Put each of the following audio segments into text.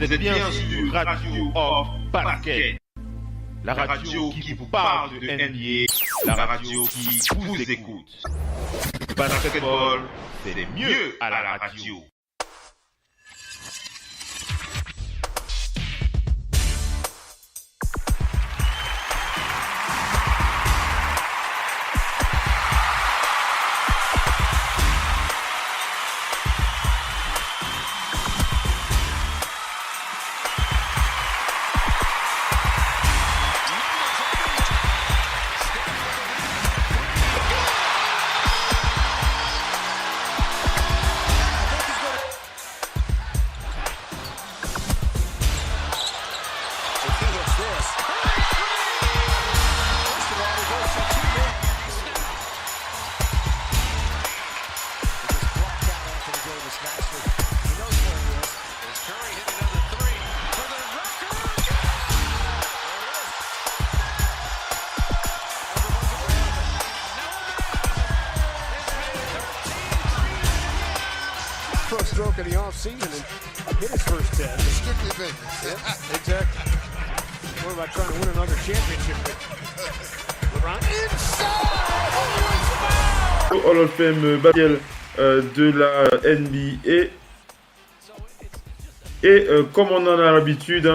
Vous êtes bien sur Radio Off Basket. La radio qui vous parle de NBA, la radio qui vous écoute. Basketball, c'est mieux à la radio. Stroke of the off-season and hit his first 10. Strictly business. Yeah, exactly. What about trying to win another championship? LeBron inside! Hall of Fame Basket de la NBA. Et comme on en a l'habitude,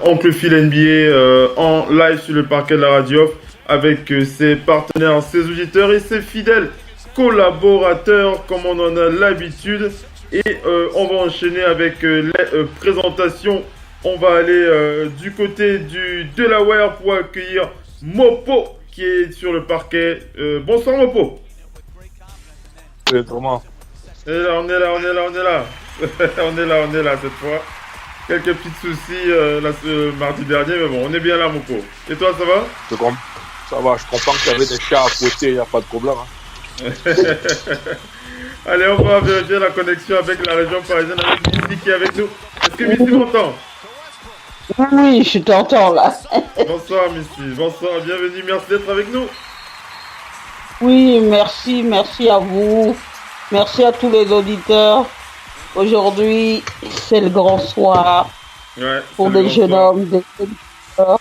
Oncle Phil NBA en live sur le parquet de la radio avec ses partenaires, ses auditeurs et ses fidèles collaborateurs comme on en a l'habitude. Et on va enchaîner avec les présentations. On va aller du côté du Delaware pour accueillir Mopo qui est sur le parquet. Bonsoir Mopo. Comment? Et là, on est là. on est là cette fois. Quelques petits soucis mardi dernier, mais bon, on est bien là Mopo. Et toi, ça va? Ça va, je comprends que tu avais des chats à fouetter, il n'y a pas de problème. Hein. Allez, on va vérifier la connexion avec la région parisienne, avec Missy qui est avec nous. Est-ce que Missy m'entend? Oui, je t'entends là. Bonsoir Missy, bonsoir, bienvenue, merci d'être avec nous. Oui, merci à vous. Merci à tous les auditeurs. Aujourd'hui, c'est le grand soir pour des jeunes hommes, des auditeurs.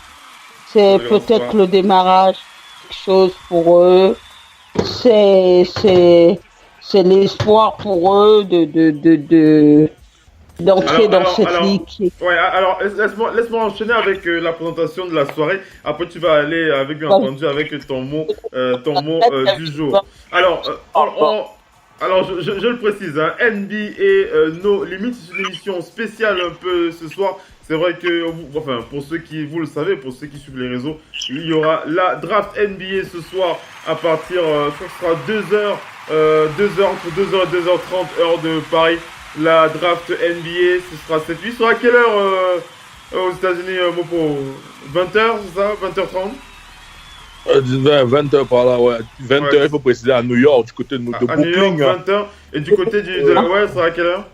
C'est peut-être le démarrage, quelque chose pour eux. C'est l'espoir pour eux d'entrer dans cette ligue. Ouais, alors laisse-moi enchaîner avec la présentation de la soirée. Après, tu vas aller avec, bien entendu, avec ton mot du jour. Alors, je le précise, hein, NBA No Limits, c'est une émission spéciale un peu ce soir. C'est vrai que, enfin, pour ceux qui, vous le savez, pour ceux qui suivent les réseaux, il y aura la draft NBA ce soir à partir, ça sera 2h, entre 2h et 2h30, heure de Paris. La draft NBA, ce sera 7-8. Ce sera à quelle heure aux États-Unis, Mopo? 20h, c'est ça? 20h30? 20h par là, ouais. 20h, il faut préciser à New York, du côté de Brooklyn. À New York, 20h. Et du côté de Delaware, ce sera à quelle heure?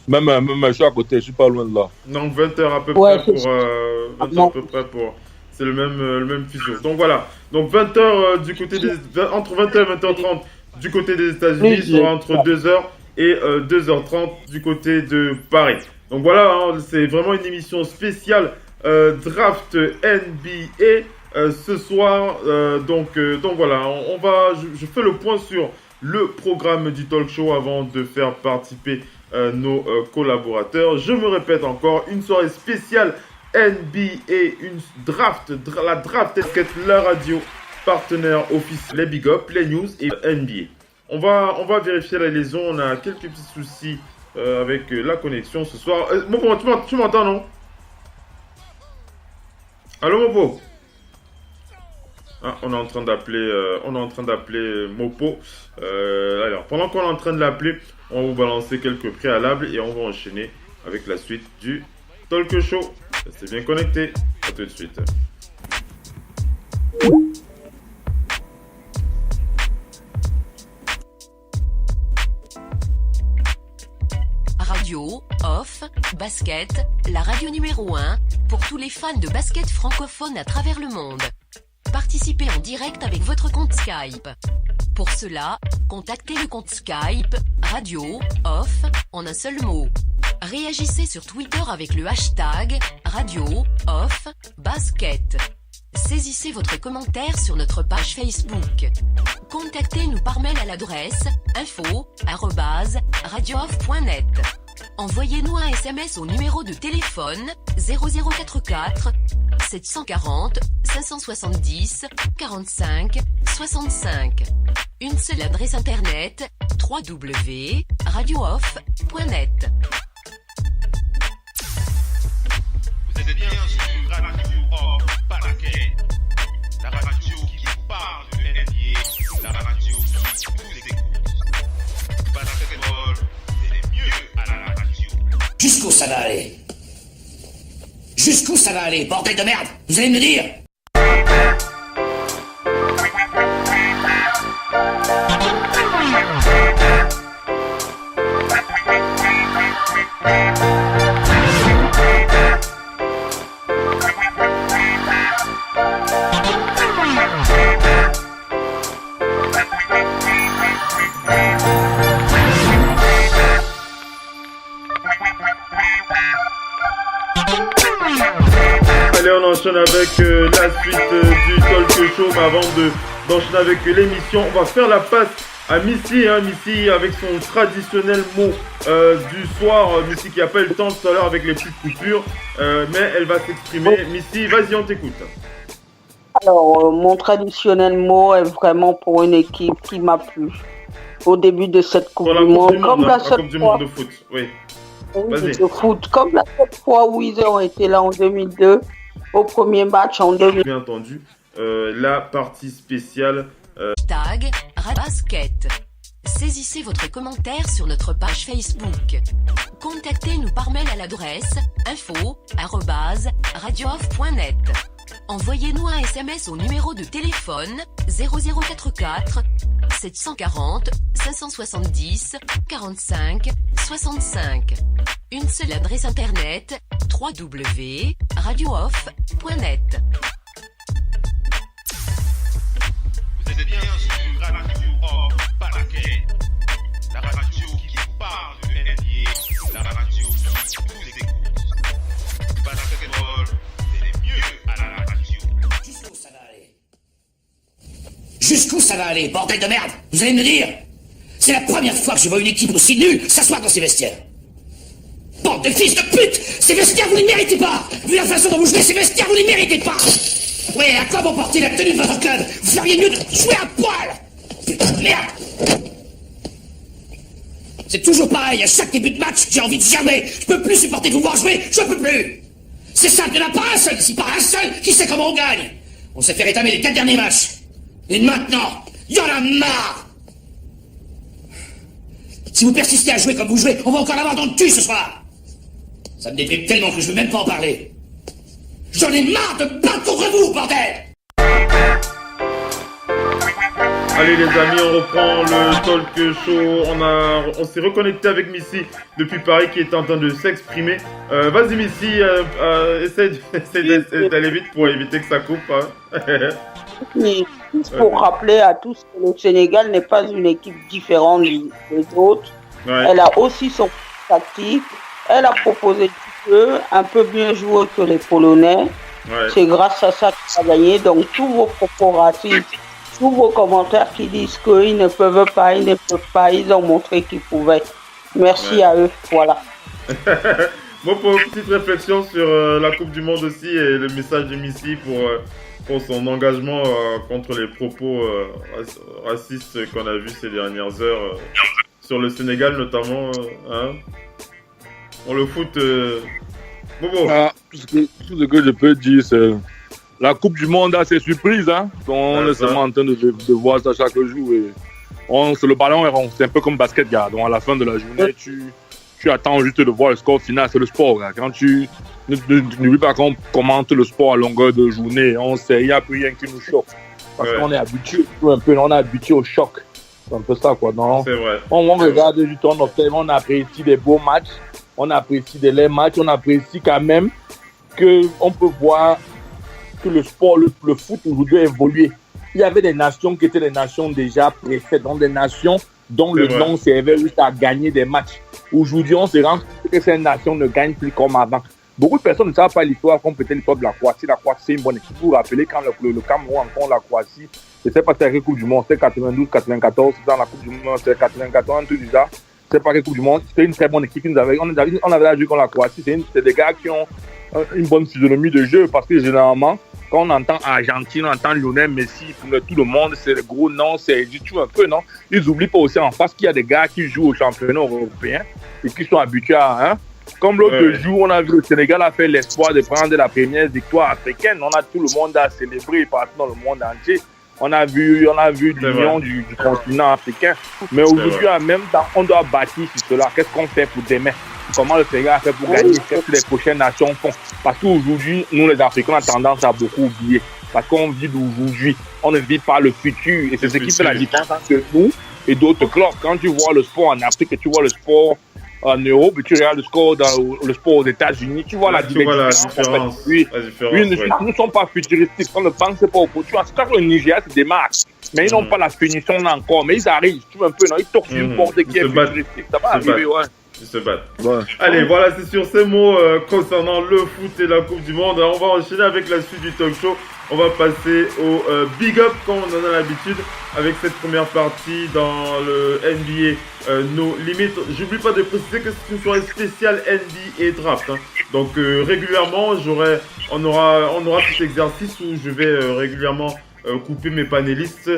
Même je suis à côté, je suis pas loin de là. Donc 20h à peu près pour... 20h à peu près pour... C'est le même fuseau. Donc voilà. Donc 20h du côté des... Entre 20h et 20h30 du côté des États-Unis, sera entre 2h et 2h30 du côté de Paris. Donc voilà, hein, c'est vraiment une émission spéciale draft NBA ce soir. Donc voilà, je fais le point sur le programme du talk show avant de faire participer nos collaborateurs. Je me répète encore, une soirée spéciale NBA, la draft basket, la radio partenaire office, les big up, les news et NBA. On va vérifier la liaison. On a quelques petits soucis avec la connexion ce soir. Mopo, tu m'entends, non? Allô, Mopo? Ah, on est en train d'appeler Mopo. Alors, pendant qu'on est en train de l'appeler, on va vous balancer quelques préalables et on va enchaîner avec la suite du talk show. Restez bien connectés. À tout de suite. Radio Off Basket, la radio numéro 1 pour tous les fans de basket francophone à travers le monde. Participez en direct avec votre compte Skype. Pour cela, contactez le compte Skype Radio Off en un seul mot. Réagissez sur Twitter avec le hashtag radio-off-basket. Saisissez votre commentaire sur notre page Facebook. Contactez-nous par mail à l'adresse info@radiooff.net. Envoyez-nous un SMS au numéro de téléphone 0044 740 570 45 65. Une seule adresse internet www.radiooff.net. Vous êtes bien sur Radio Off Basket, la radio qui vous parle de NBA, la radio qui vous écoute. Basketball, c'est le mieux à la radio. Jusqu'où ça va aller? Jusqu'où ça va aller, bordel de merde? Vous allez me dire? Allez, on enchaîne avec la suite du talk show, mais avant d'enchaîner avec l'émission, on va faire la passe à Missy, Missy avec son traditionnel mot du soir, Missy qui n'a pas eu le temps tout à l'heure avec les petites coupures, mais elle va s'exprimer. Missy, vas-y, on t'écoute. Alors, mon traditionnel mot est vraiment pour une équipe qui m'a plu au début de cette Coupe du Monde. Comme la Coupe du Monde de foot, oui. Oui, de foot, comme la seule fois où ils ont été là en 2002, au premier match en 2000. Bien entendu, la partie spéciale. Hashtag Basket. Saisissez votre commentaire sur notre page Facebook. Contactez-nous par mail à l'adresse info@radiooff.net. Envoyez-nous un SMS au numéro de téléphone 0044 740 570 45 65. Une seule adresse internet www.radiooff.net. Vous êtes bien sur Radio Off Basket, la radio qui vous parle de NBA, la radio qui vous écoute. Basketball, c'est le mieux à la radio. Jusqu'où ça va aller? Jusqu'où ça va aller, bordel de merde? Vous allez me dire? C'est la première fois que je vois une équipe aussi nulle s'asseoir dans ses vestiaires. Bande de fils de pute! Ces vestiaires, vous ne les méritez pas! Vu la façon dont vous jouez, ces vestiaires, vous ne les méritez pas! Ouais, à quoi bon porter la tenue de votre club? Vous feriez mieux de jouer à poil! Putain de merde! C'est toujours pareil, à chaque début de match, j'ai envie de germer! Je peux plus supporter de vous voir jouer, je peux plus! C'est simple, il n'y en a pas un seul ici, pas un seul qui sait comment on gagne! On s'est fait rétamer les 4 derniers matchs! Et maintenant, il y en a marre! Si vous persistez à jouer comme vous jouez, on va encore l'avoir dans le cul ce soir! Ça me déprime tellement que je veux même pas en parler. J'en ai marre de battre contre vous, bordel! Allez les amis, on reprend le talk show. On s'est reconnecté avec Missy depuis Paris qui est en train de s'exprimer. Vas-y Missy, essaie d'aller vite pour éviter que ça coupe. Hein. Mais pour rappeler à tous que le Sénégal n'est pas une équipe différente des autres. Ouais. Elle a aussi son tactique. Elle a proposé du jeu, un peu bien joué que les Polonais. Ouais. C'est grâce à ça qu'elle a gagné. Donc tous vos propos racistes, tous vos commentaires qui disent qu'ils ne peuvent pas, ils ont montré qu'ils pouvaient. Merci à eux, voilà. Bon, pour une petite réflexion sur la Coupe du Monde aussi et le message de Missy pour son engagement contre les propos racistes qu'on a vus ces dernières heures sur le Sénégal notamment. On le foot. Bon. Ah, tout ce que je peux dire, c'est la Coupe du Monde a ses surprises. On est seulement en train de voir ça chaque jour. Et c'est le ballon est rond. C'est un peu comme basket, gars. Donc à la fin de la journée, tu attends juste de voir le score final. C'est le sport, gars. Quand n'oublie pas qu'on commente le sport à longueur de journée. On sait, il n'y a plus rien qui nous choque. Parce qu'on est habitué, on est habitué au choc. C'est un peu ça, quoi. Non? C'est vrai. On regarde juste, on apprécie des beaux matchs. On apprécie des laids matchs, on apprécie quand même qu'on peut voir que le sport, le foot aujourd'hui a évolué. Il y avait des nations qui étaient des nations déjà précédentes, des nations dont le nom servait juste à gagner des matchs. Aujourd'hui, on se rend compte que cette nation ne gagne plus comme avant. Beaucoup de personnes ne savent pas l'histoire, comme peut-être l'histoire de la Croatie. La Croatie, c'est une bonne équipe. Vous vous rappelez quand le Cameroun rencontre la Croatie, je ne sais pas si c'était la Coupe du Monde, c'était 92, 94, c'était dans la Coupe du Monde, c'était 94, tout ça. Je ne sais pas quelle Coupe du Monde, c'était une très bonne équipe. On avait joué contre la Croatie. C'est des gars qui ont une bonne physionomie de jeu parce que généralement, quand on entend Argentine, on entend Lionel Messi, pour tout le monde, c'est le gros nom, c'est du tout un peu, non? Ils n'oublient pas aussi en face qu'il y a des gars qui jouent au championnat européen et qui sont habitués à... Comme l'autre jour, on a vu le Sénégal a fait l'espoir de prendre la première victoire africaine. On a tout le monde à célébrer partout dans le monde entier. On a vu l'union du continent africain. Mais aujourd'hui, en même temps, on doit bâtir sur cela. Qu'est-ce qu'on fait pour demain? Comment le Sénégal a fait pour gagner? Qu'est-ce que les prochaines nations font? Parce qu'aujourd'hui, nous les Africains, on a tendance à beaucoup oublier. Parce qu'on vit d'aujourd'hui. On ne vit pas le futur. Et c'est ce qui fait la différence entre nous et d'autres clubs. Quand tu vois le sport en Afrique et tu vois le sport en Europe, et tu regardes le sport aux États-Unis, tu vois la différence. Oui, nous ne sommes pas futuristes, on ne pense pas au futur. C'est clair que le Nigeria se démarque, mais ils n'ont pas la finition là encore. Mais ils arrivent, tu vois un peu, non? Ils toquent sur une porte qui est futuristique. Ça va arriver, ouais. Ils se battent. Ouais. Allez, voilà, c'est sur ces mots concernant le foot et la Coupe du Monde. Alors, on va enchaîner avec la suite du talk show. On va passer au Big Up, comme on en a l'habitude, avec cette première partie dans le NBA No Limit. J'oublie pas de préciser que c'est une soirée spéciale NBA Draft. Hein. Donc, régulièrement, on aura cet exercice où je vais régulièrement couper mes panélistes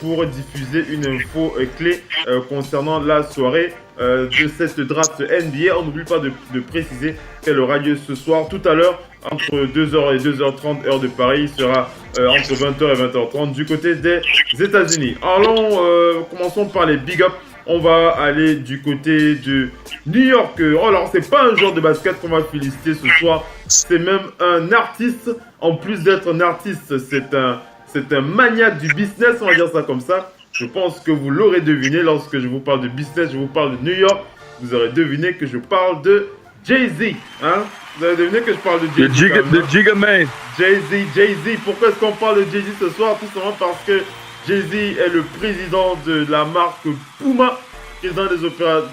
pour diffuser une info clé concernant la soirée de cette draft NBA. On n'oublie pas de préciser qu'elle aura lieu ce soir, tout à l'heure, entre 2h et 2h30 heure de Paris. Il sera entre 20h et 20h30 du côté des États-Unis. Allons, commençons par les big up. On va aller du côté de New York. Oh, alors, c'est pas un joueur de basket qu'on va féliciter ce soir. C'est même un artiste. En plus d'être un artiste, c'est un maniaque du business, on va dire ça comme ça. Je pense que vous l'aurez deviné lorsque je vous parle de business, je vous parle de New York. Vous aurez deviné que je parle de Jay-Z. Hein? Vous avez deviné que je parle de Jay-Z. The Jigga Man. Jay-Z. Pourquoi est-ce qu'on parle de Jay-Z ce soir? Tout simplement parce que Jay-Z est le président de la marque Puma. Président des opérateurs,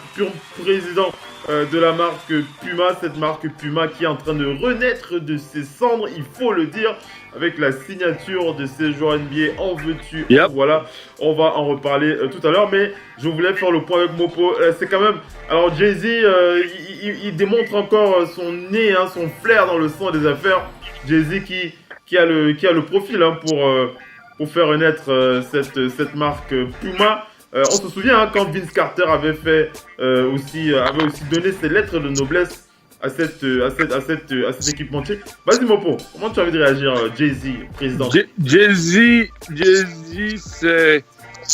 président de la marque Puma. Cette marque Puma qui est en train de renaître de ses cendres, il faut le dire. Avec la signature de ces joueurs NBA, en veux-tu, voilà, on va en reparler tout à l'heure, mais je voulais faire le point avec Mopo. C'est quand même, alors Jay-Z, il démontre encore son nez, hein, son flair dans le sang des affaires. Jay-Z qui a le profil hein, pour faire naître cette marque Puma. On se souvient hein, quand Vince Carter avait aussi donné ses lettres de noblesse à cet équipementier. Vas-y Mopo, comment tu as envie de réagir Jay-Z, président? Jay-Z, c'est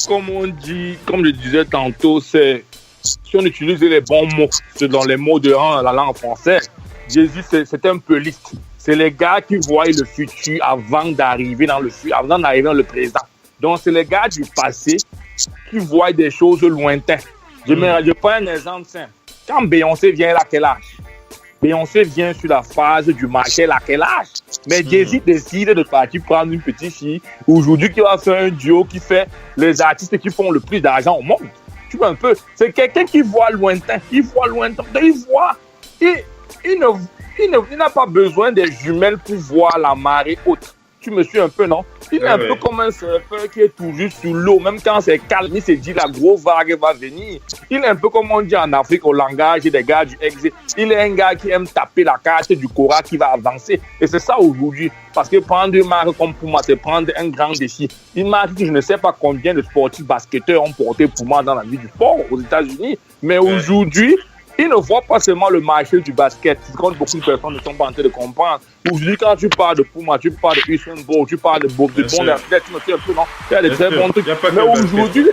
comme on dit, comme je disais tantôt, c'est si on utilise les bons mots, c'est dans les mots de la langue française. Jay-Z, c'est un peu liste. C'est les gars qui voient le futur avant d'arriver dans le présent. Donc c'est les gars du passé qui voient des choses lointaines. Je prends un exemple simple. Quand Beyoncé vient, elle a quel âge? Beyoncé vient sur la phase du marché, elle a quel âge? Mais Jay-Z décide de partir prendre une petite fille aujourd'hui qui va faire un duo qui fait les artistes qui font le plus d'argent au monde. Tu vois un peu? C'est quelqu'un qui voit lointain. Il voit. Il n'a pas besoin des jumelles pour voir la marée haute. Tu me suis un peu, non? Il est un peu comme un surfeur qui est toujours sur l'eau. Même quand c'est calme, il se dit la grosse vague va venir. Il est un peu comme on dit en Afrique au langage des gars du ex. Il est un gars qui aime taper la carte du Cora qui va avancer. Et c'est ça aujourd'hui. Parce que prendre une marque comme Puma, c'est prendre un grand défi. Une marque que je ne sais pas combien de sportifs basketteurs ont porté Puma dans la vie du sport aux États-Unis. Mais aujourd'hui, ils ne voient pas seulement le marché du basket. C'est quand beaucoup de personnes ne sont pas en train de comprendre. Aujourd'hui, quand tu parles de Puma, tu parles de Usain Bolt, tu parles de bons athlètes, tu me dis un peu, non? Il y a des très bons trucs. Mais aujourd'hui,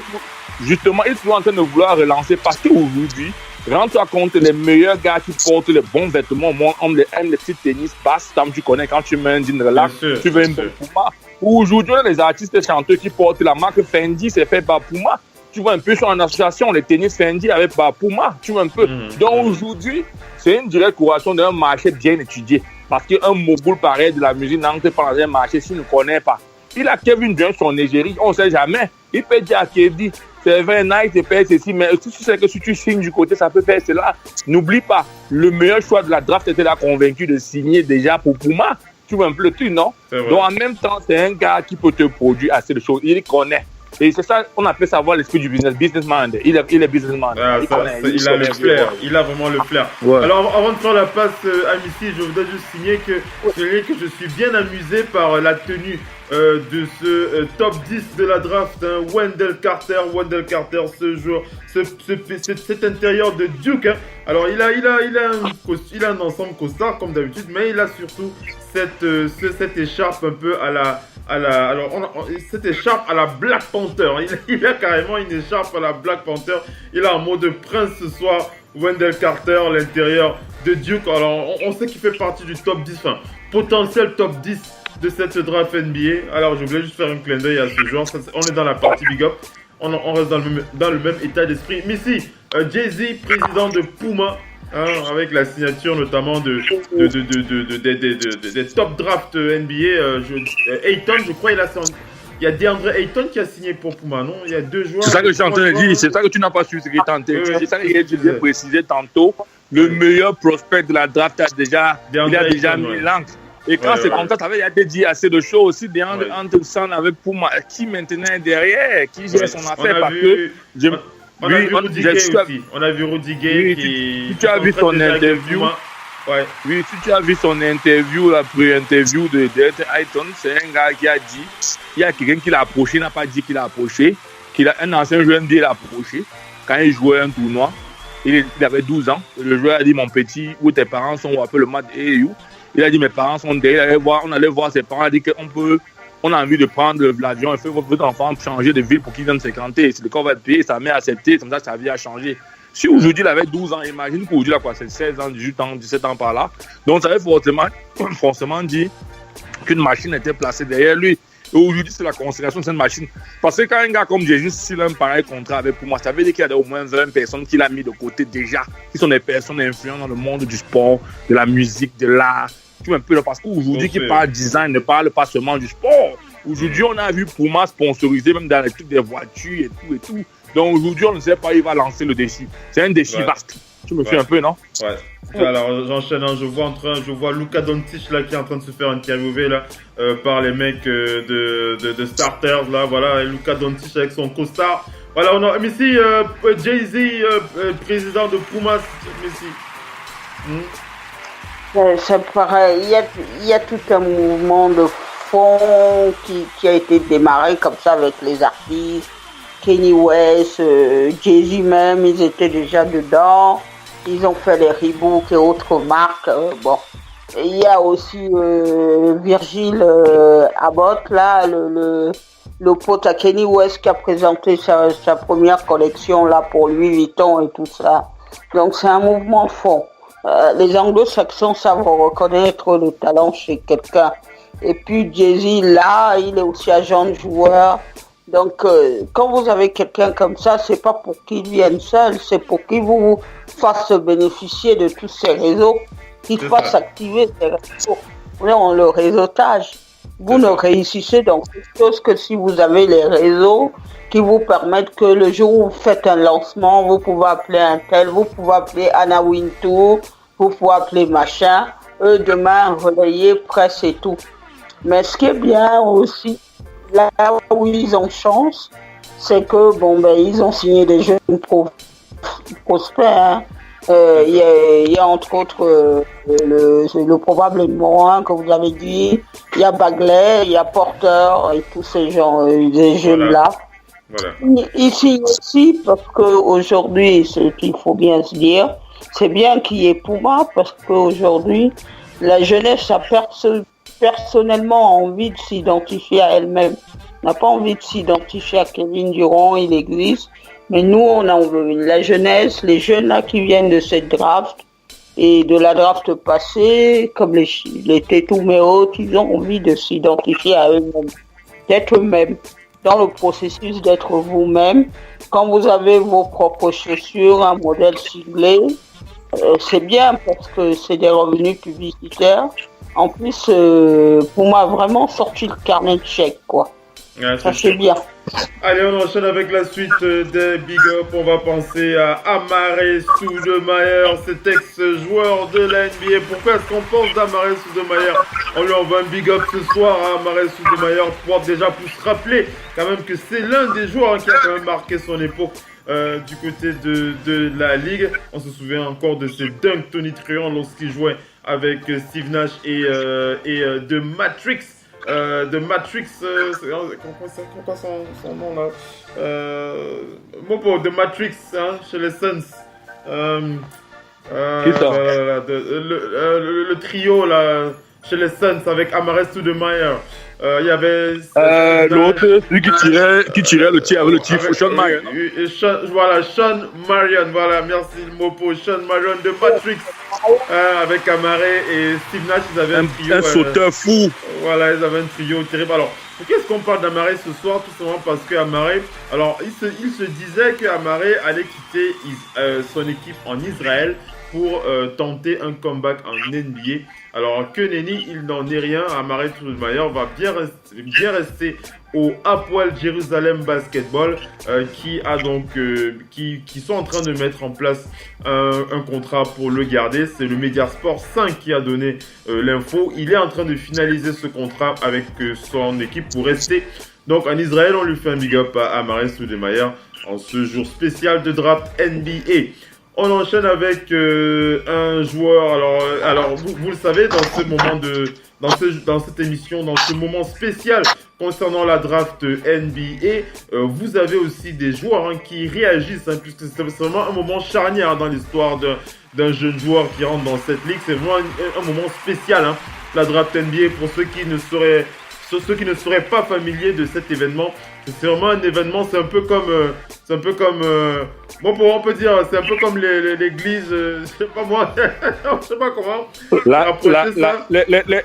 justement, ils sont en train de vouloir relancer parce qu'aujourd'hui, rends-toi compte, les meilleurs gars qui portent les bons vêtements au monde aiment les petits tennis basses, comme tu connais, quand tu mets un jean relax, tu veux un bon Puma. Aujourd'hui, les artistes et chanteurs qui portent la marque Fendi, c'est fait par Puma. Tu vois un peu sur en association, les tennis Fendi avec Puma, tu vois un peu. Donc aujourd'hui, c'est une directe corrélation d'un marché bien étudié. Parce qu'un mogul pareil de la musique n'entre pas dans un marché s'il ne connaît pas. Il a Kevin Durant son égérie, on ne sait jamais. Il peut dire à Kevin, c'est vrai, Nike te paye ceci, mais tout c'est que si tu signes du côté, ça peut faire cela. N'oublie pas, le meilleur choix de la draft était là convaincu de signer déjà pour Puma. Tu vois un peu le truc, non? Donc en même temps, c'est un gars qui peut te produire assez de choses. Il connaît. Et c'est ça, on appelle ça avoir l'esprit du businessman. Il est businessman. Ah, il a le flair. Il a vraiment le flair. Ouais. Alors, avant de faire la passe à Missy, je voudrais juste signer que je suis bien amusé par la tenue de ce top 10 de la draft. Hein. Wendell Carter, ce joueur, cet intérieur de Duke. Hein. Alors, il a un ensemble costard comme d'habitude, mais il a surtout cette écharpe un peu cette écharpe à la Black Panther. Il a carrément une écharpe à la Black Panther. Il a un mot de prince ce soir. Wendell Carter, l'intérieur de Duke. Alors, on sait qu'il fait partie du top 10, enfin, potentiel top 10 de cette draft NBA. Alors, je voulais juste faire un clin d'œil à ce joueur. On est dans la partie Big Up. On reste dans le même état d'esprit. Mais si, Jay-Z, président de Puma, hein, avec la signature notamment des top draft NBA, Ayton, je crois, il y a DeAndre Ayton qui a signé pour Puma, non? Il y a 2 joueurs. C'est ça que je suis en train de dire, c'est ça que tu n'as pas su, ce qui est tenté. C'est ça que j'ai précisé tantôt. Le meilleur prospect de la draft a déjà mis l'encre. Et quand c'est comme ça, il y a dit assez de choses aussi. DeAndre Anderson avec Puma, qui maintenant est derrière, qui gère son affaire parce que. On a vu Rudy Gay aussi. On a vu Rudy Gay si tu as vu son interview, oui, si tu as vu son interview, la pré-interview de Ayton, c'est un gars qui a dit, il y a quelqu'un qui l'a approché, il n'a pas dit qu'il l'a approché, un ancien joueur NBA l'a approché quand il jouait un tournoi. Il avait 12 ans. Le joueur a dit, mon petit, où tes parents sont, on appelle le match AAU. Il a dit, mes parents sont derrière. On allait voir ses parents, il a dit on a envie de prendre l'avion et faire votre enfant changer de ville pour qu'il vienne s'écranter. C'est le corps va être payé, sa mère a accepté, comme ça sa vie a changé. Si aujourd'hui il avait 12 ans, imagine qu'aujourd'hui c'est 16 ans, 18 ans, 17 ans par là. Donc ça veut forcément dire qu'une machine était placée derrière lui. Et aujourd'hui c'est la consécration de cette machine. Parce que quand un gars comme Jésus, s'il a un pareil contrat avec Puma, ça veut dire qu'il y a au moins 20 personnes qu'il a mis de côté déjà, qui sont des personnes influentes dans le monde du sport, de la musique, de l'art. Tu vois un peu là, parce qu'aujourd'hui qui parle design ne parle pas seulement du sport. Aujourd'hui on a vu Puma sponsoriser même dans les trucs des voitures et tout. Donc aujourd'hui on ne sait pas, il va lancer le défi. C'est un défi vaste. Tu me fais un peu, non? Ouais. Alors j'enchaîne, hein. Je vois Luka Doncic là qui est en train de se faire interviewer là par les mecs de Starters là, voilà, et Luka Doncic avec son costard. Voilà, on a ici Jay-Z, président de Puma, ici. C'est pareil, il y a tout un mouvement de fond qui a été démarré comme ça avec les artistes. Kanye West, Jay-Z même, ils étaient déjà dedans. Ils ont fait les Reebok et autres marques. Bon, il y a aussi Virgil Abloh, là, le pote à Kanye West qui a présenté sa première collection là pour Louis Vuitton et tout ça. Donc c'est un mouvement fond. Les anglo-saxons savent reconnaître le talent chez quelqu'un. Et puis Jay-Z là, il est aussi agent de joueur. Donc, quand vous avez quelqu'un comme ça, c'est pas pour qu'il vienne seul, c'est pour qu'il vous fasse bénéficier de tous ces réseaux, qu'il fasse activer ces réseaux. On le réseautage. Vous ne réussissez donc quelque chose que si vous avez les réseaux qui vous permettent que le jour où vous faites un lancement, vous pouvez appeler un tel, vous pouvez appeler Anna Wintour, vous pouvez appeler machin, eux demain relayer presse et tout. Mais ce qui est bien aussi, là où ils ont chance, c'est que ils ont signé des jeunes prospects. Hein. Il y a entre autres le probable numéro 1 que vous avez dit. Il y a Bagley, il y a Porter et tous ces gens, des jeunes là. Voilà. Ici aussi, parce qu'aujourd'hui, ce qu'il faut bien se dire, c'est bien qu'il y ait Puma, parce qu'aujourd'hui, la jeunesse a personnellement envie de s'identifier à elle-même. On n'a pas envie de s'identifier à Kevin Durant, il existe. Mais nous, on a envie. La jeunesse, les jeunes là qui viennent de cette draft et de la draft passée, comme les Tatum et autres, ils ont envie de s'identifier à eux-mêmes, d'être eux-mêmes. Dans le processus d'être vous-même, quand vous avez vos propres chaussures, un modèle ciblé, c'est bien parce que c'est des revenus publicitaires. En plus, Puma a vraiment sorti le carnet de chèques, quoi. Ouais, Ça c'est bien. Allez, on enchaîne avec la suite des Big Up. On va penser à Amaré Stoudemire, cet ex-joueur de la NBA. Pourquoi est-ce qu'on pense d'Amaré Stoudemire? On lui envoie un Big Up ce soir à Amaré Stoudemire pour se rappeler quand même que c'est l'un des joueurs qui a quand même marqué son époque du côté de la Ligue. On se souvient encore de ses dunks tonitruants lorsqu'il jouait avec Steve Nash et de Matrix. De Matrix, c'est quoi son nom là? De Matrix, hein, chez les Suns. Le trio là, chez les Suns avec Amaré Stoudemire. Il y avait l'autre, celui qui tirait le tir avec le tir, Sean Marion. Voilà, Sean Marion, voilà, merci Mopo, Sean Marion de Matrix. Avec Amaré et Steve Nash, ils avaient un trio. Un sauteur fou. Voilà, ils avaient un trio terrible. Alors, qu'est-ce qu'on parle d'Amaré ce soir? Tout simplement parce que Amaré, alors il se disait que Amaré allait quitter son équipe en Israël pour tenter un comeback en NBA. Alors que nenni, il n'en est rien. Amaré Stoudemire va bien rester au Hapoel Jérusalem Basketball qui sont en train de mettre en place un contrat pour le garder. C'est le Mediasport 5 qui a donné l'info. Il est en train de finaliser ce contrat avec son équipe pour rester. Donc en Israël, on lui fait un big up à Amaré Stoudemire en ce jour spécial de draft NBA. On enchaîne avec un joueur. Alors vous le savez, dans ce moment dans cette émission, dans ce moment spécial concernant la draft NBA, vous avez aussi des joueurs qui réagissent, puisque c'est vraiment un moment charnière dans l'histoire d'un jeune joueur qui rentre dans cette ligue. C'est vraiment un moment spécial, la draft NBA. Pour ceux qui ne seraient pas familiers de cet événement, c'est vraiment un événement. C'est un peu comme on peut dire, c'est un peu comme l'église, je sais pas moi, je sais pas comment.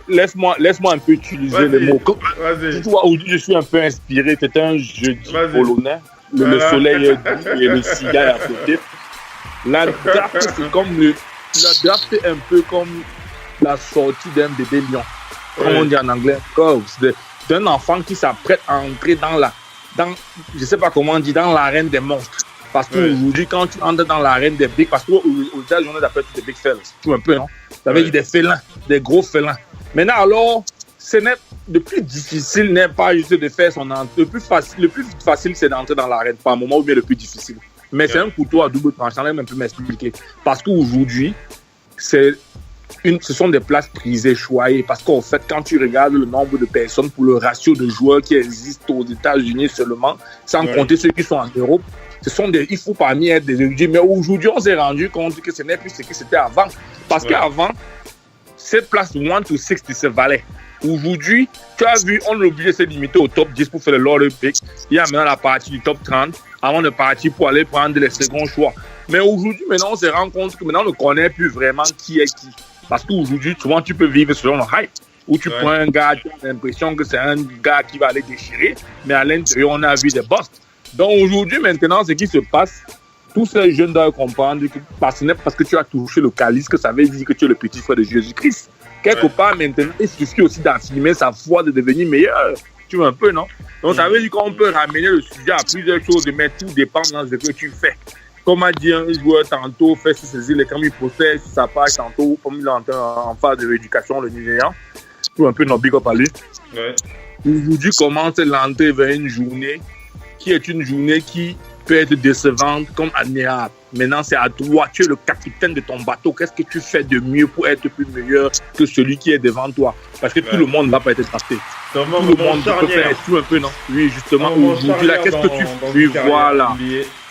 Laisse-moi un peu utiliser les mots. Tu vois, aujourd'hui je suis un peu inspiré. C'était un jeudi polonais, le soleil est doux et le cigare à côté. La draft c'est un peu comme la sortie d'un bébé lion, comme on dit en anglais. C'est un enfant qui s'apprête à entrer je sais pas comment on dit, dans l'arène des monstres. Parce qu'aujourd'hui, quand tu entres dans l'arène des big, parce qu'aux États-Unis, on appelle des big fellas, tu vois un peu, non? Ça veut dire des félins, des gros félins. Maintenant, alors, le plus difficile n'est pas juste de faire son entrée. Le plus facile, c'est d'entrer dans l'arène, par moment, ou bien le plus difficile. Mais c'est un couteau à double tranchant, là, un peu m'expliquer. Parce qu'aujourd'hui, ce sont des places prisées, choyées. Parce qu'en fait, quand tu regardes le nombre de personnes pour le ratio de joueurs qui existent aux États-Unis seulement, sans compter ceux qui sont en Europe, il faut parmi être des érudits. Mais aujourd'hui, on s'est rendu compte que ce n'est plus ce que c'était avant. Parce qu'avant, cette place 1 to 60 se valait. Aujourd'hui, tu as vu, on est obligé de se limiter au top 10 pour faire le lottery pick. Il y a maintenant la partie du top 30 avant de partir pour aller prendre les seconds choix. Mais aujourd'hui, maintenant, on se rend compte que maintenant, on ne connaît plus vraiment qui est qui. Parce qu'aujourd'hui, souvent, tu peux vivre selon le hype. Où tu prends un gars, tu as l'impression que c'est un gars qui va aller déchirer. Mais à l'intérieur, on a vu des busts. Donc aujourd'hui, maintenant, ce qui se passe, tous ces jeunes doivent comprendre que ce n'est pas parce que tu as touché le calice que ça veut dire que tu es le petit frère de Jésus-Christ. Quelque part, maintenant, il suffit aussi d'affirmer sa foi, de devenir meilleur. Tu vois un peu, non? Donc ça veut dire qu'on peut ramener le sujet à plusieurs choses, mais tout dépend de ce que tu fais. Comme a dit un joueur tantôt, fait se saisir les camions, il possède sur sa page tantôt, comme il est en phase de l'éducation, le Nigérian. Tu vois un peu notre big up à lui. Aujourd'hui, commence l'entrée vers une journée qui est une journée qui peut être décevante comme admirable. Maintenant, c'est à toi, tu es le capitaine de ton bateau. Qu'est-ce que tu fais de mieux pour être plus meilleur que celui qui est devant toi? Parce que tout le monde ne va pas être drafté. Tout le monde peut faire tout un peu, non? Oui, justement, aujourd'hui, là, qu'est-ce que tu fais? Oui, voilà.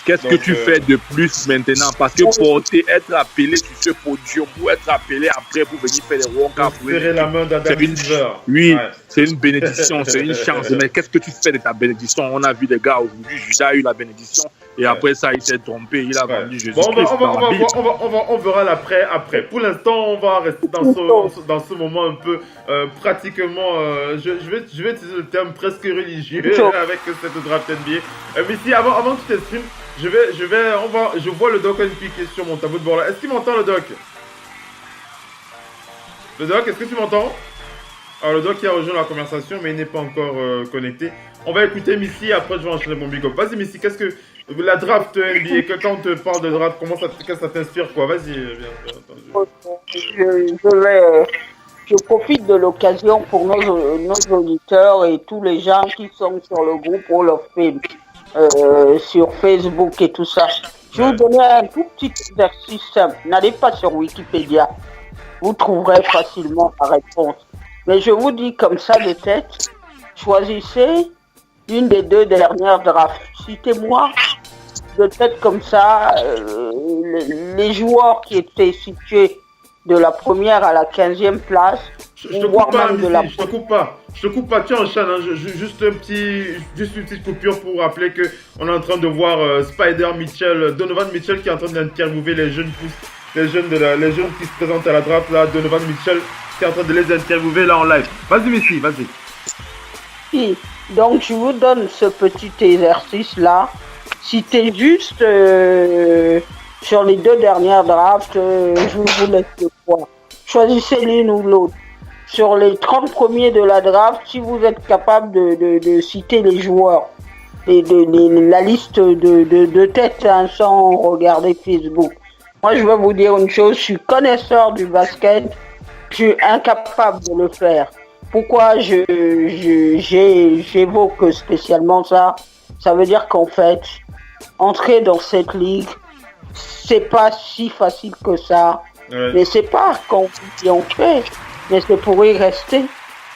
Qu'est-ce que tu fais de plus maintenant? Parce que être appelé sur ce podium, pour être appelé après pour venir faire les walk-ups, c'est une bénédiction, c'est une chance. Mais qu'est-ce que tu fais de ta bénédiction? On a vu des gars aujourd'hui, Judas a eu la bénédiction et après ça, il s'est trompé, il a vendu Jésus-Christ. On verra l'après. Après. Pour l'instant, on va rester dans ce moment un peu pratiquement, je vais utiliser le terme presque religieux avec cette draft NBA. Mais si, avant que tu t'exprimes, je vois le doc piqué sur mon tableau de bord là. Est-ce qu'il m'entend, le doc? Le doc, est-ce que tu m'entends? Alors le doc qui a rejoint la conversation, mais il n'est pas encore connecté. On va écouter Missy, après je vais enchaîner mon big up. Vas-y Missy, qu'est-ce que... La draft NBA, quand on te parle de draft, qu'est-ce que ça t'inspire quoi? Vas-y, Je profite de l'occasion pour nos auditeurs et tous les gens qui sont sur le groupe Hall of Fame, sur Facebook et tout ça. Je vais vous donner un tout petit exercice simple. N'allez pas sur Wikipédia. Vous trouverez facilement la réponse. Mais je vous dis comme ça de tête, choisissez une des 2 dernières drafts. Citez-moi de tête comme ça les joueurs qui étaient situés de la première à la 15e place. Je te coupe pas, Missy, je te coupe pas, tu enchaînes, hein, juste une petite coupure pour rappeler que on est en train de voir Donovan Mitchell qui est en train d'interviewer les jeunes qui se présentent à la draft là, Donovan Mitchell qui est en train de les interviewer là en live. Vas-y Missy, vas-y. Oui, donc je vous donne ce petit exercice là. Citez juste sur les 2 dernières drafts, je vous laisse le choix. Choisissez l'une ou l'autre. Sur les 30 premiers de la draft, si vous êtes capable de citer les joueurs, la liste de tête hein, sans regarder Facebook. Moi, je vais vous dire une chose, je suis connaisseur du basket, je suis incapable de le faire. Pourquoi j'évoque spécialement ça? Ça veut dire qu'en fait, entrer dans cette ligue, c'est pas si facile que ça. Ouais. Mais c'est pas qu'on fait, mais c'est pour y rester.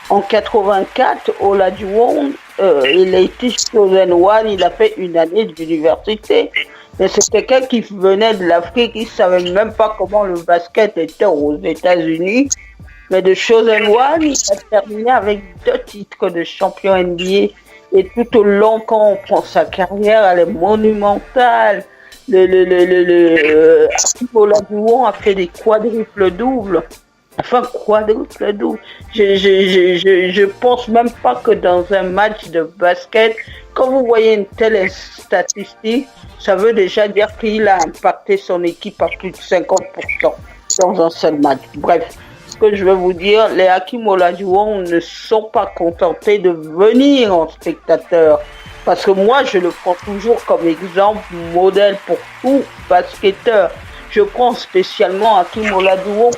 En 84, Olajuwon, il a été chosen one, il a fait une année d'université. Mais c'est quelqu'un qui venait de l'Afrique, il savait même pas comment le basket était aux États-Unis. Mais de chosen one, il a terminé avec 2 titres de champion NBA. Et tout au long, quand on prend sa carrière, elle est monumentale. Olajuwon a fait des quadruples doubles. Enfin, quadruple double. Je pense même pas que dans un match de basket, quand vous voyez une telle statistique, ça veut déjà dire qu'il a impacté son équipe à plus de 50% dans un seul match. Bref. Que je vais vous dire, les Hakeem Olajuwon ne sont pas contentés de venir en spectateur. Parce que moi, je le prends toujours comme exemple, modèle pour tout basketteur. Je prends spécialement Hakeem Olajuwon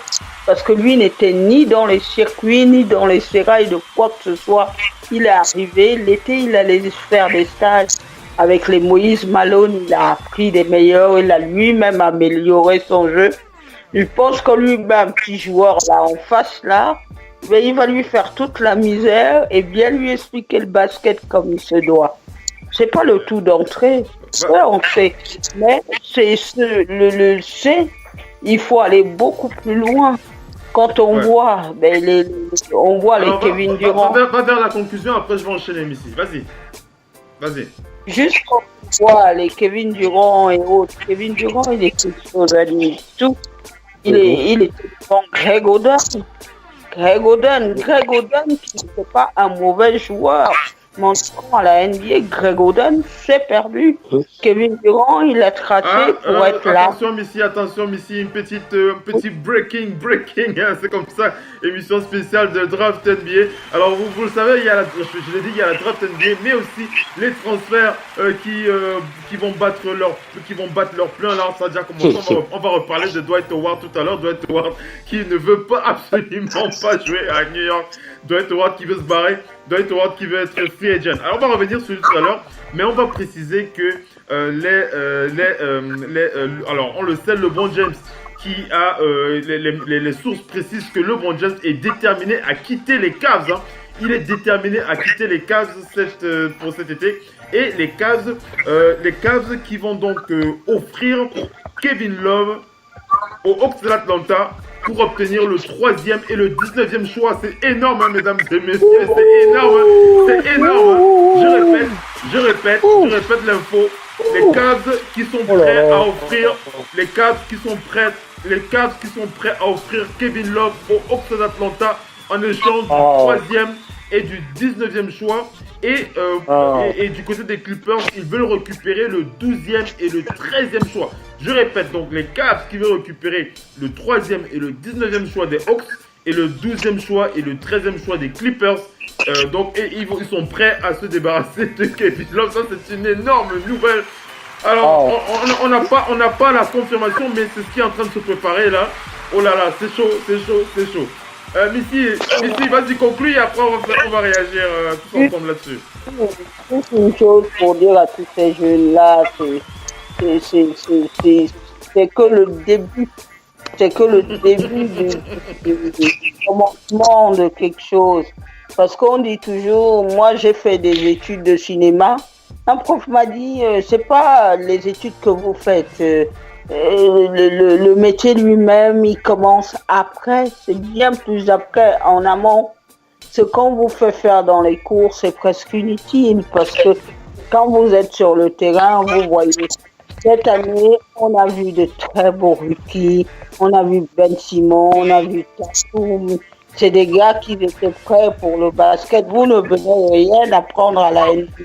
parce que lui n'était ni dans les circuits, ni dans les sérails de quoi que ce soit. Il est arrivé, l'été, il allait faire des stages avec les Moïse Malone. Il a appris des meilleurs, il a lui-même amélioré son jeu. Je pense que lui-même, petit joueur là en face là, mais il va lui faire toute la misère et bien lui expliquer le basket comme il se doit. C'est pas le tout d'entrée, ouais, on sait, mais il faut aller beaucoup plus loin. Quand on voit, les Kevin Durant. Va vers la conclusion, après je vais enchaîner Missy. Vas-y. Juste quand on voit les Kevin Durant et autres, Kevin Durant il est quelque chose à lui tout. Il est devant Greg Oden. Greg Oden qui n'était pas un mauvais joueur. Montrant à la NBA, Greg Oden s'est perdu. Kevin Durant, il a tracé pour être là. Attention Missy, une petit breaking, hein, c'est comme ça, émission spéciale de Draft NBA. Alors vous le savez, je l'ai dit, il y a la Draft NBA, mais aussi les transferts qui vont battre leur plein. Alors ça a déjà commencé, on va reparler de Dwight Howard tout à l'heure. Dwight Howard qui ne veut absolument pas jouer à New York. Dwight Howard qui veut se barrer. Dwight Howard qui veut être free agent. Alors on va revenir sur lui tout à l'heure, mais on va préciser que alors on le sait, LeBron James qui a les sources précisent que LeBron James est déterminé à quitter les Cavs. Hein. Il est déterminé à quitter les Cavs pour cet été. Et les Cavs qui vont donc offrir Kevin Love aux Hawks de l'Atlanta pour obtenir le 3e et le 19e choix. C'est énorme, hein, mesdames et messieurs. C'est énorme. Hein. C'est énorme. Hein. Je répète l'info. Les Cavs qui sont prêts à offrir, les Cavs qui sont prêts à offrir Kevin Love aux Hawks d'Atlanta en échange du 3e et du 19e choix. Et du côté des Clippers, ils veulent récupérer le 12e et le 13e choix. Je répète, donc les Cavs qui veulent récupérer le 3e et le 19e choix des Hawks et le 12e choix et le 13e choix des Clippers Donc ils sont prêts à se débarrasser de Kevin Love. Ça, c'est une énorme nouvelle. Alors, on n'a pas la confirmation, mais c'est ce qui est en train de se préparer là. Oh là là, c'est chaud. Missy, vas-y, conclue et après on va réagir tous ensemble là-dessus. C'est une chose pour dire à tous ces jeunes-là, c'est que le début. C'est que le début du commencement de quelque chose. Parce qu'on dit toujours, moi j'ai fait des études de cinéma. Un prof m'a dit, c'est pas les études que vous faites. Le métier lui-même, il commence après. C'est bien plus après, en amont. Ce qu'on vous fait faire dans les cours, c'est presque inutile. Parce que quand vous êtes sur le terrain, vous voyez. Cette année, on a vu de très beaux rookies. On a vu Ben Simon, on a vu Tatum. C'est des gars qui étaient prêts pour le basket. Vous ne venez rien apprendre à la NBA.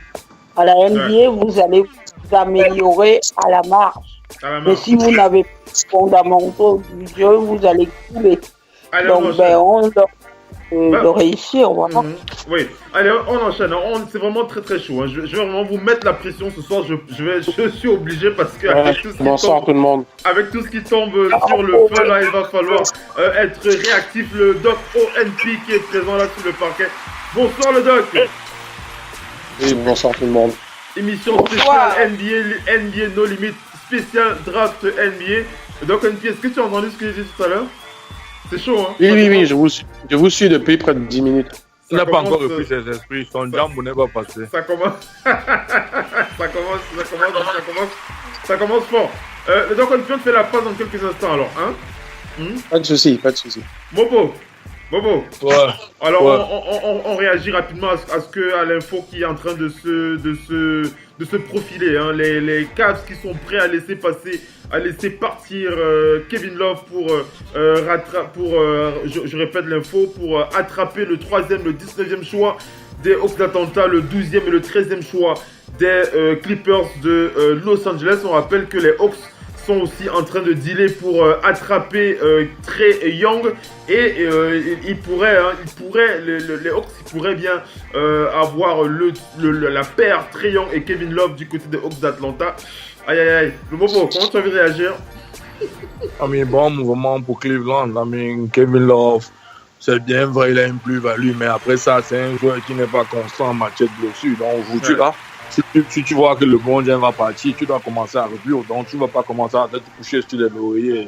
À la NBA, vous allez vous améliorer à la marche. Mais si vous n'avez pas les fondamentaux du jeu, vous allez couler. Donc, on de réussir, voilà. Oui, allez, on enchaîne. C'est vraiment très très chaud. Hein. Je vais vraiment vous mettre la pression ce soir. Je suis obligé parce que avec tout ce qui tombe sur le feu, là, il va falloir être réactif. Le Doc ONP qui est présent là sur le parquet. Bonsoir le Doc. Oui, bonsoir tout le monde. Émission spéciale NBA No Limit, spécial draft NBA. Doc ONP, est-ce que tu as entendu ce que j'ai dit tout à l'heure? C'est chaud, hein? Oui, je vous suis depuis près de 10 minutes. Il n'a pas encore repris ses esprits, son jambe n'est pas passé. Ça commence fort. Donc on peut faire la pause dans quelques instants alors, hein? Pas de souci. Bobo. Ouais. Alors on réagit rapidement à l'info qui est en train de se profiler, hein. Les Cavs qui sont prêts à laisser partir Kevin Love pour je répète l'info, pour attraper le 19e choix des Hawks d'Atlanta, le 12e et le 13e choix des Clippers de Los Angeles. On rappelle que les Hawks sont aussi en train de dealer pour attraper Trae Young et les Hawks pourraient bien avoir la paire Trae Young et Kevin Love du côté des Hawks d'Atlanta. Aïe, le Bobo, comment tu as envie de réagir? Bon mouvement pour Cleveland. Kevin Love, c'est bien vrai, il a une plus-value, mais après ça, c'est un joueur qui n'est pas constant en matière de blessure. Donc aujourd'hui, là, si tu vois que le bon Dieu va partir, tu dois commencer à rebuild. Donc tu ne vas pas commencer à te coucher sur les lauriers.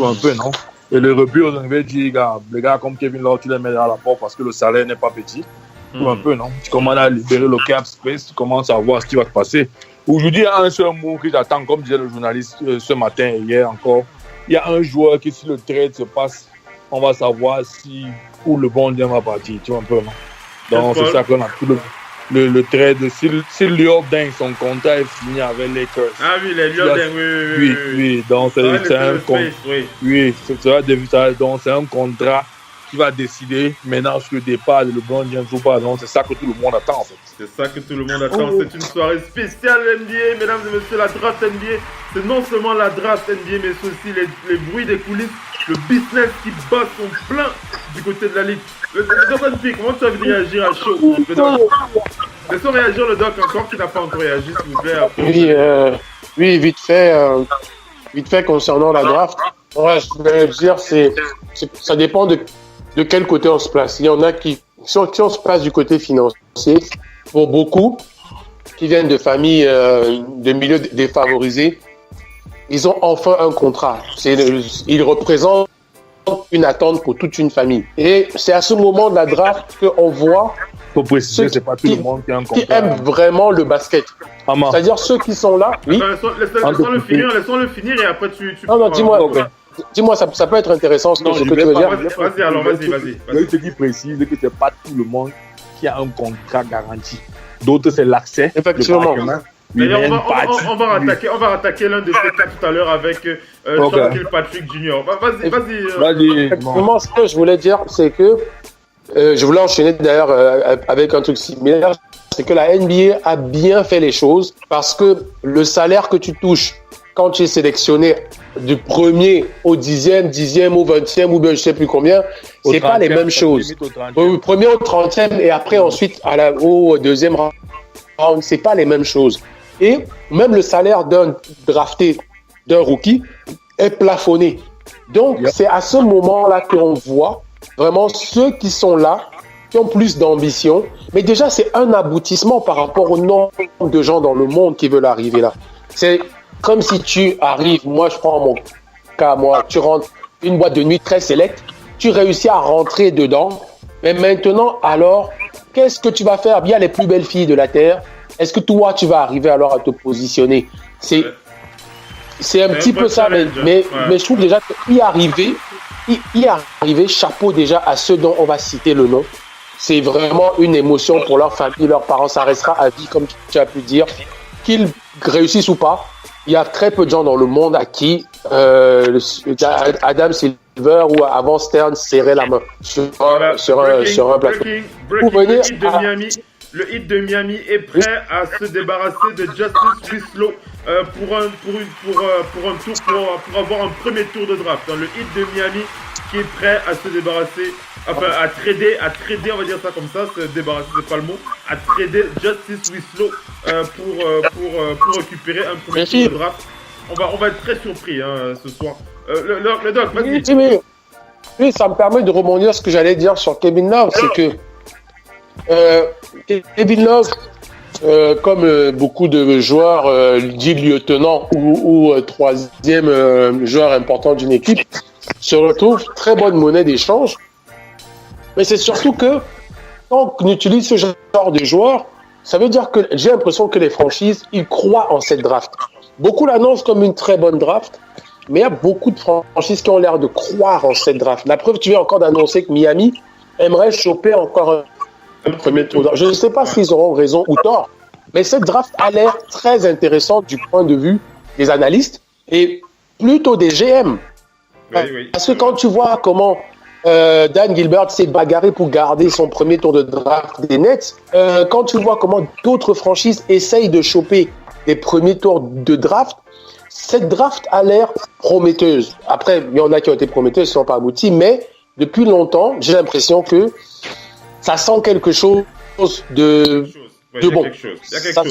Un peu, non? Et le rebuild, on veut dire, les gars comme Kevin Love, tu les mets à la porte parce que le salaire n'est pas petit. Un peu, non? Tu commences à libérer le cap space, tu commences à voir ce qui va te passer. Aujourd'hui, il y a un seul mot qui t'attend, comme disait le journaliste ce matin et hier encore. Il y a un joueur qui, si le trade se passe, on va savoir où le bon Dieu va partir. Tu vois un peu, non? Donc, c'est ça qu'on a tout le trade. Si Lior Deng, son contrat est fini avec les Lakers. Ah oui, les Lior Deng, oui. Donc, c'est un contrat. Oui, donc c'est un contrat qui va décider maintenant sur le départ de LeBron James ou pas. Donc, c'est ça que tout le monde attend, en fait. C'est ça que tout le monde attend. C'est une soirée spéciale NBA, mesdames et messieurs, la draft NBA. C'est non seulement la draft NBA, mais c'est aussi les bruits des coulisses, le business qui bat son plein du côté de la ligue. Le Doc, comment tu as envie de réagir à chaud? Laissons réagir le Doc encore, qui n'a pas encore réagi, s'il vous plaît. Oui, vite fait concernant la draft. Ouais, je vais dire, ça dépend de quel côté on se place. Il y en a si on se place du côté financier, pour beaucoup qui viennent de familles de milieux défavorisés, ils ont enfin un contrat. Ils représentent une attente pour toute une famille. Et c'est à ce moment de la draft qu'on voit faut préciser, c'est pas tout le monde qui a un contrat. Qui aiment vraiment le basket. C'est-à-dire ceux qui sont là. Oui. Laissons le finir et après tu non, dis-moi, ça peut être intéressant ce que tu veux dire. Vas-y. Je te dis précise que c'est pas tout le monde qui a un contrat garanti. D'autres, c'est l'accès. Effectivement. D'ailleurs, on va rattaquer l'un de ces cas tout à l'heure avec Sean Kilpatrick Jr. Vas-y. Effectivement, ce que je voulais dire, c'est que je voulais enchaîner d'ailleurs avec un truc similaire, c'est que la NBA a bien fait les choses parce que le salaire que tu touches quand tu es sélectionné du premier au 10e au 20e ou bien je sais plus combien, c'est pas les mêmes choses. Au premier au 30e et après ensuite au deuxième round, c'est pas les mêmes choses. Et même le salaire d'un drafté, d'un rookie, est plafonné. Donc, c'est à ce moment-là qu'on voit vraiment ceux qui sont là, qui ont plus d'ambition. Mais déjà, c'est un aboutissement par rapport au nombre de gens dans le monde qui veulent arriver là. C'est comme si tu arrives, moi je prends mon cas, tu rentres une boîte de nuit très sélecte, tu réussis à rentrer dedans, mais maintenant, alors, qu'est-ce que tu vas faire? Bien les plus belles filles de la Terre, est-ce que toi, tu vas arriver alors à te positionner? C'est un petit peu ça, mais je trouve déjà qu'y arriver, chapeau déjà à ceux dont on va citer le nom. C'est vraiment une émotion pour leur famille, leurs parents. Ça restera à vie, comme tu as pu dire. Qu'ils réussissent ou pas, il y a très peu de gens dans le monde à qui Adam Silver ou avant Stern serrait la main sur un plateau. Le Heat de Miami est prêt à se débarrasser de Justice Winslow pour avoir un premier tour de draft. Le Heat de Miami qui est prêt à se débarrasser, enfin à trader, on va dire ça comme ça, se débarrasser, c'est pas le mot, à trader Justice Winslow pour récupérer un premier tour de draft. On va être très surpris ce soir. Le doc, vas-y. Oui, ça me permet de rebondir sur ce que j'allais dire sur Kevin Love, c'est que Kevin Love, comme beaucoup de joueurs dits lieutenants ou troisième joueur important d'une équipe, se retrouve très bonne monnaie d'échange. Mais c'est surtout que quand on utilise ce genre de joueurs, ça veut dire que j'ai l'impression que les franchises, ils croient en cette draft. Beaucoup l'annoncent comme une très bonne draft, mais il y a beaucoup de franchises qui ont l'air de croire en cette draft. La preuve, tu viens encore d'annoncer que Miami aimerait choper encore un premier tour. Je ne sais pas s'ils auront raison ou tort, mais cette draft a l'air très intéressante du point de vue des analystes et plutôt des GM. Oui. Parce que quand tu vois comment Dan Gilbert s'est bagarré pour garder son premier tour de draft des Nets, quand tu vois comment d'autres franchises essayent de choper des premiers tours de draft, cette draft a l'air prometteuse. Après, il y en a qui ont été prometteuses, qui ne sont pas abouties, mais depuis longtemps, j'ai l'impression que ça sent quelque chose de bon.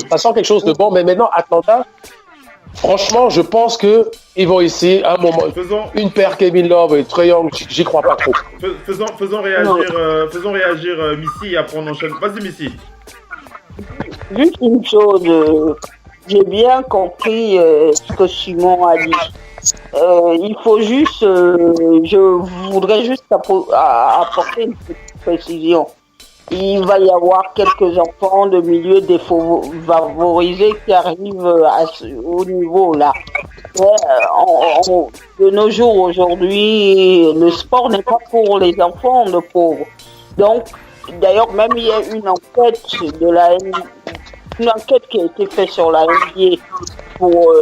Ça sent quelque chose de bon, mais maintenant, Atlanta, franchement, je pense qu'ils vont essayer à un moment. Une paire Kevin Love et Trae Young, j'y crois pas trop. Faisons réagir Missy et après on enchaîne. Vas-y, Missy. Juste une chose, j'ai bien compris ce que Simon a dit. Il faut juste, je voudrais juste apporter une petite précision. Il va y avoir quelques enfants de milieux défavorisés qui arrivent au niveau là. De nos jours aujourd'hui, le sport n'est pas pour les enfants de pauvres. Donc, d'ailleurs, même il y a une enquête qui a été faite sur la NBA pour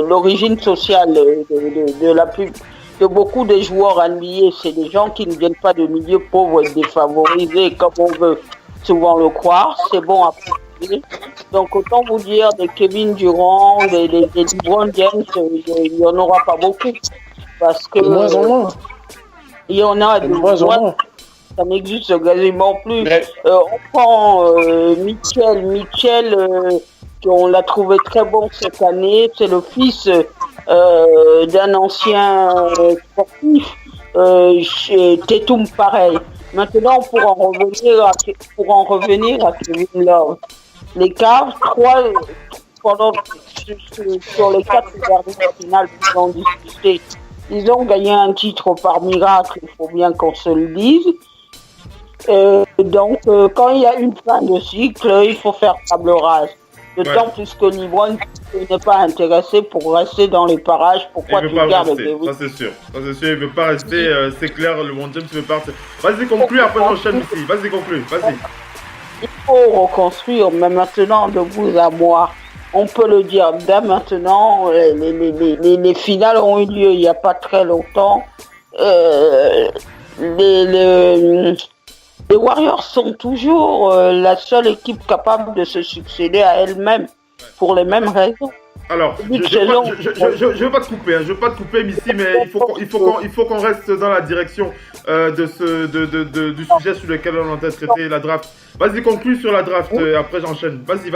l'origine sociale de beaucoup des joueurs NBA. C'est des gens qui ne viennent pas de milieux pauvres et défavorisés comme on veut souvent le croire. C'est bon à préciser. Donc autant vous dire des Kevin Durant, des LeBron James, il n'y en aura pas beaucoup. Parce que de moins en moins. Il y en a de moins en moins. Ça n'existe quasiment plus. On prend Mitchell, on l'a trouvé très bon cette année. C'est le fils d'un ancien sportif. Tatum, pareil. Maintenant, pour en revenir à Kevin Love, les Cavs, sur les 4 dernières finales qu'ils ont disputées, ils ont gagné un titre par miracle, il faut bien qu'on se le dise. Donc, quand il y a une fin de cycle, il faut faire table rase. D'autant plus que LeBron n'est pas intéressé pour rester dans les parages. Pourquoi tu gardes Kevin? Ça c'est sûr, il ne veut pas rester, c'est clair, LeBron James ne veut pas rester. Vas-y, conclue, après j'enchaîne ici. Vas-y, conclue, vas-y. Il faut reconstruire, mais maintenant, de vous à moi, on peut le dire, dès maintenant, les finales ont eu lieu il n'y a pas très longtemps. Les Warriors sont toujours la seule équipe capable de se succéder à elle-même pour les mêmes raisons. Alors, je veux pas te couper, hein, je veux pas te couper, Missy, mais il faut qu'on reste dans la direction du sujet sur lequel on entend traiter la draft. Vas-y, conclue sur la draft, après j'enchaîne. Vas-y.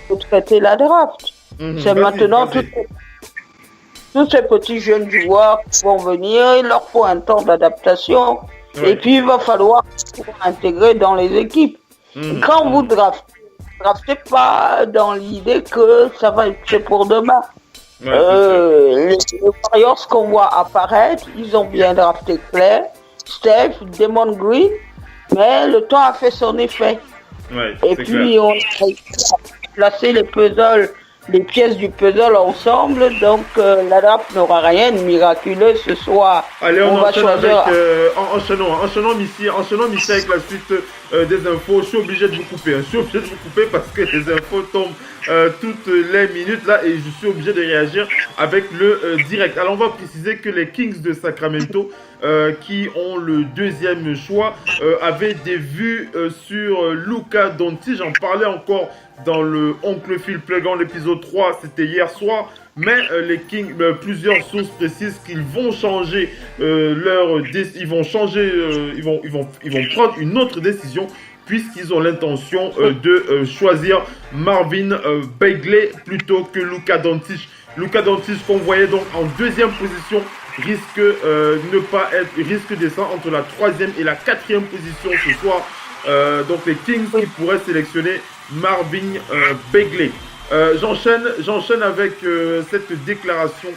Faut traiter la draft. C'est maintenant tous ces petits jeunes joueurs qui vont venir, il leur faut un temps d'adaptation. Ouais. Et puis il va falloir intégrer dans les équipes. Quand vous draftez pas dans l'idée que ça va être fait pour demain. Ouais, les Warriors qu'on voit apparaître, ils ont bien drafté Claire, Steph, Damon Green, mais le temps a fait son effet. Ouais, et puis on a placé les pièces du puzzle ensemble, donc la draft n'aura rien de miraculeux ce soir. Allez, on va choisir. Enchaînons Missy avec la suite des infos. Je suis obligé de vous couper, parce que les infos tombent toutes les minutes là et je suis obligé de réagir avec le direct. Alors on va préciser que les Kings de Sacramento qui ont le deuxième choix avaient des vues sur Luka Doncic. J'en parlais encore dans le Oncle Phil Playground l'épisode 3, c'était hier soir. Mais les Kings, plusieurs sources précisent qu'ils vont changer ils vont prendre une autre décision puisqu'ils ont l'intention de choisir Marvin Bagley plutôt que Luka Doncic. Luka Doncic qu'on voyait donc en deuxième position risque de descendre entre la 3e et la 4e position ce soir. Donc les Kings qui pourraient sélectionner Marvin Bagley. J'enchaîne avec cette déclaration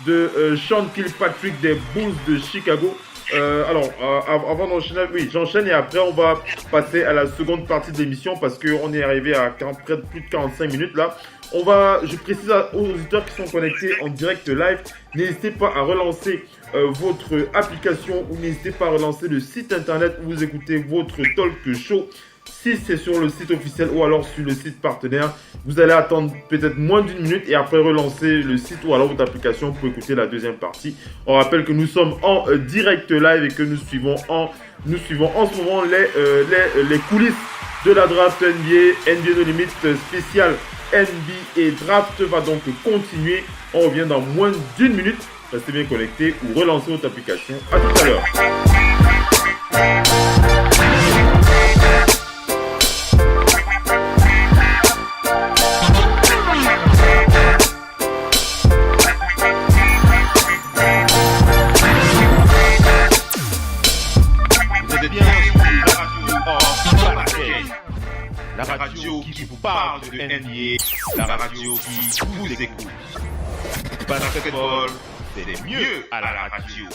de Sean Kilpatrick des Bulls de Chicago. Avant d'enchaîner, j'enchaîne et après on va passer à la seconde partie de l'émission parce qu'on est arrivé à près de plus de 45 minutes là. Je précise aux auditeurs qui sont connectés en direct live, n'hésitez pas à relancer votre application ou n'hésitez pas à relancer le site internet où vous écoutez votre talk show. Si c'est sur le site officiel ou alors sur le site partenaire, vous allez attendre peut-être moins d'une minute et après relancer le site ou alors votre application pour écouter la deuxième partie. On rappelle que nous sommes en direct live et que nous suivons en ce moment les coulisses de la draft NBA No Limit spécial NBA Draft va donc continuer. On revient dans moins d'une minute. Restez bien connectés ou relancez votre application. À tout à l'heure. La radio qui vous parle de NBA, la radio qui vous écoute. Basketball, c'est mieux à la radio.